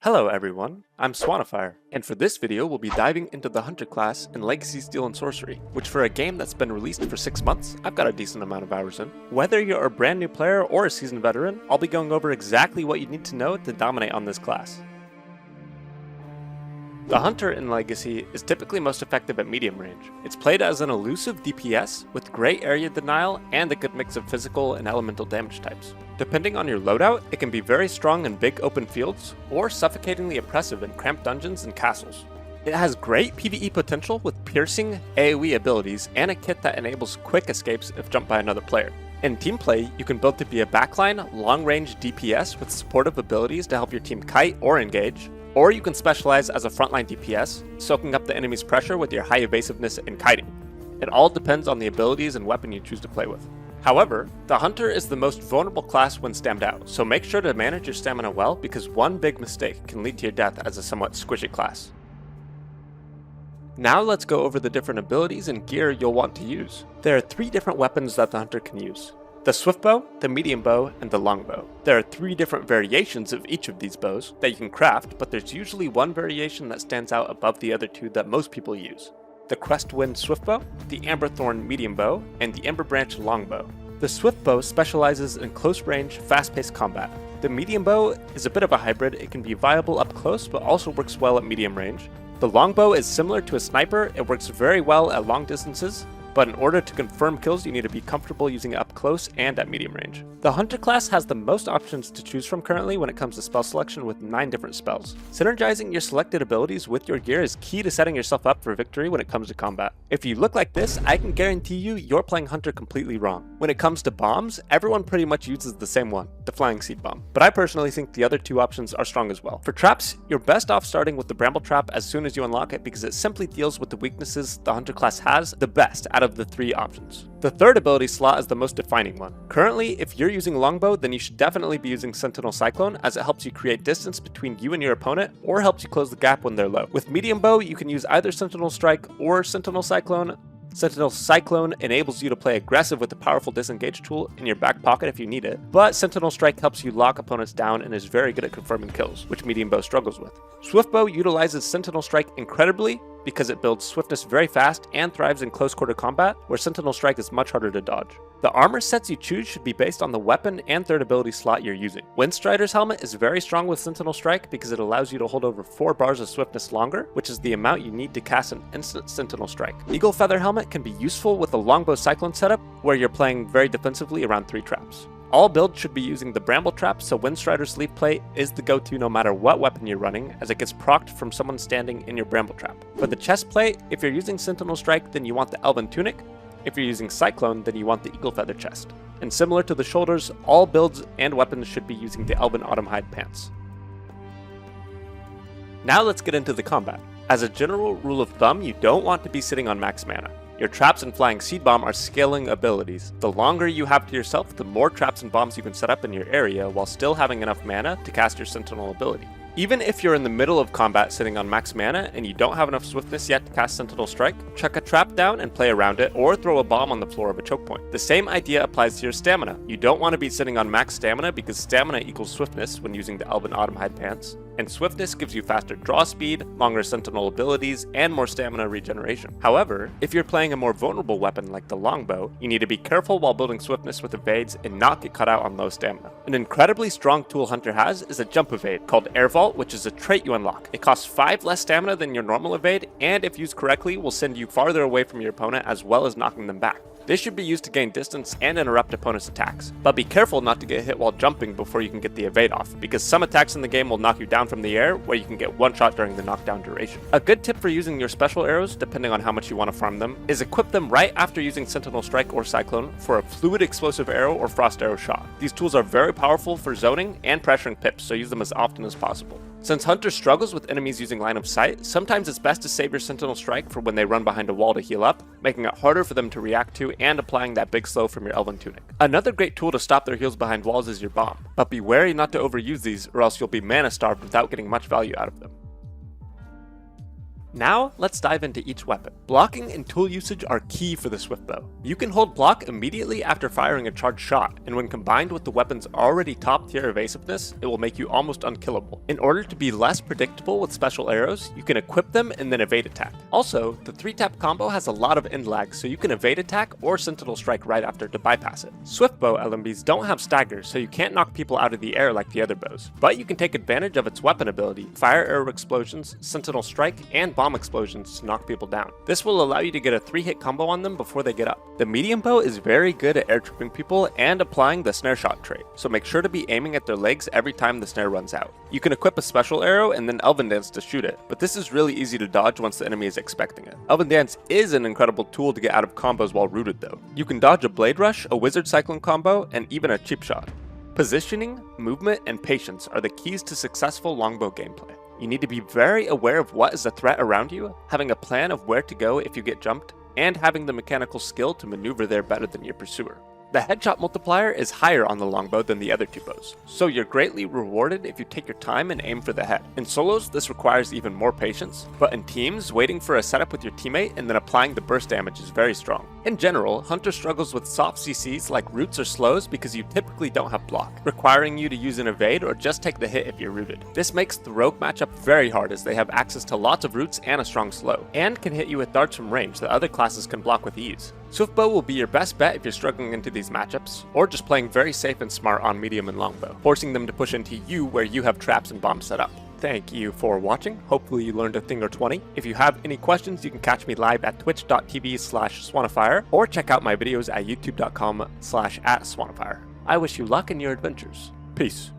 Hello everyone, I'm Swanifier, and for this video we'll be diving into the Hunter class in Legacy Steel and Sorcery, which for a game that's been released for 6 months, I've got a decent amount of hours in. Whether you're a brand new player or a seasoned veteran, I'll be going over exactly what you need to know to dominate on this class. The Hunter in Legacy is typically most effective at medium range. It's played as an elusive DPS with great area denial and a good mix of physical and elemental damage types. Depending on your loadout, it can be very strong in big open fields or suffocatingly oppressive in cramped dungeons and castles. It has great PvE potential with piercing AoE abilities and a kit that enables quick escapes if jumped by another player. In team play, you can build to be a backline, long-range DPS with supportive abilities to help your team kite or engage, or you can specialize as a frontline DPS, soaking up the enemy's pressure with your high evasiveness and kiting. It all depends on the abilities and weapon you choose to play with. However, the Hunter is the most vulnerable class when stammed out, so make sure to manage your stamina well because one big mistake can lead to your death as a somewhat squishy class. Now let's go over the different abilities and gear you'll want to use. There are 3 different weapons that the Hunter can use: the swift bow, the medium bow, and the long bow. There are 3 different variations of each of these bows that you can craft, but there's usually one variation that stands out above the other 2 that most people use: the Crestwind swift bow, the Amberthorn medium bow, and the Emberbranch long bow. The swift bow specializes in close range, fast-paced combat. The medium bow is a bit of a hybrid. It can be viable up close, but also works well at medium range. The longbow is similar to a sniper. It works very well at long distances, but in order to confirm kills, you need to be comfortable using it up close and at medium range. The Hunter class has the most options to choose from currently when it comes to spell selection with 9 different spells. Synergizing your selected abilities with your gear is key to setting yourself up for victory when it comes to combat. If you look like this, I can guarantee you're playing Hunter completely wrong. When it comes to bombs, everyone pretty much uses the same one, the Flying Seed Bomb, but I personally think the other 2 options are strong as well. For traps, you're best off starting with the Bramble Trap as soon as you unlock it because it simply deals with the weaknesses the Hunter class has the best out of the 3 options. The third ability slot is the most defining one. Currently, if you're using Longbow, then you should definitely be using Sentinel Cyclone as it helps you create distance between you and your opponent or helps you close the gap when they're low. With Medium Bow, you can use either Sentinel Strike or Sentinel Cyclone. Sentinel Cyclone enables you to play aggressive with a powerful disengage tool in your back pocket if you need it, but Sentinel Strike helps you lock opponents down and is very good at confirming kills, which Medium Bow struggles with. Swift Bow utilizes Sentinel Strike incredibly because it builds swiftness very fast and thrives in close quarter combat, where Sentinel Strike is much harder to dodge. The armor sets you choose should be based on the weapon and third ability slot you're using. Windstrider's helmet is very strong with Sentinel Strike because it allows you to hold over 4 bars of swiftness longer, which is the amount you need to cast an instant Sentinel Strike. Eagle Feather helmet can be useful with a Longbow Cyclone setup, where you're playing very defensively around 3 traps. All builds should be using the Bramble Trap, so Windstrider's Sleeve Plate is the go-to no matter what weapon you're running, as it gets procced from someone standing in your Bramble Trap. For the chest plate, if you're using Sentinel Strike, then you want the Elven Tunic. If you're using Cyclone, then you want the Eagle Feather chest. And similar to the shoulders, all builds and weapons should be using the Elven Autumn Hide pants. Now let's get into the combat. As a general rule of thumb, you don't want to be sitting on max mana. Your traps and Flying Seed Bomb are scaling abilities. The longer you have to yourself, the more traps and bombs you can set up in your area while still having enough mana to cast your Sentinel ability. Even if you're in the middle of combat sitting on max mana and you don't have enough swiftness yet to cast Sentinel Strike, chuck a trap down and play around it, or throw a bomb on the floor of a choke point. The same idea applies to your stamina. You don't want to be sitting on max stamina because stamina equals swiftness when using the Elven Autumn Hide pants, and swiftness gives you faster draw speed, longer Sentinel abilities, and more stamina regeneration. However, if you're playing a more vulnerable weapon like the Longbow, you need to be careful while building swiftness with evades and not get caught out on low stamina. An incredibly strong tool Hunter has is a jump evade called Air Vault, which is a trait you unlock. It costs 5 less stamina than your normal evade, and if used correctly, will send you farther away from your opponent as well as knocking them back. This should be used to gain distance and interrupt opponents' attacks, but be careful not to get hit while jumping before you can get the evade off, because some attacks in the game will knock you down from the air where you can get one shot during the knockdown duration. A good tip for using your special arrows, depending on how much you want to farm them, is equip them right after using Sentinel Strike or Cyclone for a Fluid Explosive Arrow or Frost Arrow shot. These tools are very powerful for zoning and pressuring pips, so use them as often as possible. Since Hunter struggles with enemies using line of sight, sometimes it's best to save your Sentinel Strike for when they run behind a wall to heal up, making it harder for them to react to and applying that big slow from your Elven Tunic. Another great tool to stop their heals behind walls is your Bomb, but be wary not to overuse these or else you'll be mana starved without getting much value out of them. Now, let's dive into each weapon. Blocking and tool usage are key for the Swiftbow. You can hold block immediately after firing a charged shot, and when combined with the weapon's already top tier evasiveness, it will make you almost unkillable. In order to be less predictable with special arrows, you can equip them and then evade attack. Also, the 3-tap combo has a lot of end lag, so you can evade attack or sentinel strike right after to bypass it. Swiftbow LMBs don't have staggers, so you can't knock people out of the air like the other bows, but you can take advantage of its weapon ability, fire arrow explosions, sentinel strike, and bomb explosions to knock people down. This will allow you to get a 3-hit combo on them before they get up. The medium bow is very good at air tripping people and applying the snare shot trait, so make sure to be aiming at their legs every time the snare runs out. You can equip a special arrow and then Elven Dance to shoot it, but this is really easy to dodge once the enemy is expecting it. Elven Dance is an incredible tool to get out of combos while rooted though. You can dodge a Blade Rush, a Wizard Cyclone combo, and even a cheap shot. Positioning, movement, and patience are the keys to successful longbow gameplay. You need to be very aware of what is a threat around you, having a plan of where to go if you get jumped, and having the mechanical skill to maneuver there better than your pursuer. The headshot multiplier is higher on the longbow than the other two bows, so you're greatly rewarded if you take your time and aim for the head. In solos, this requires even more patience, but in teams, waiting for a setup with your teammate and then applying the burst damage is very strong. In general, Hunter struggles with soft CCs like roots or slows because you typically don't have block, requiring you to use an evade or just take the hit if you're rooted. This makes the rogue matchup very hard as they have access to lots of roots and a strong slow, and can hit you with darts from range that other classes can block with ease. Swiftbow will be your best bet if you're struggling into these matchups, or just playing very safe and smart on medium and longbow, forcing them to push into you where you have traps and bombs set up. Thank you for watching. Hopefully you learned a thing or 20. If you have any questions, you can catch me live at twitch.tv/Swanifier or check out my videos at youtube.com/@Swanifier. I wish you luck in your adventures. Peace.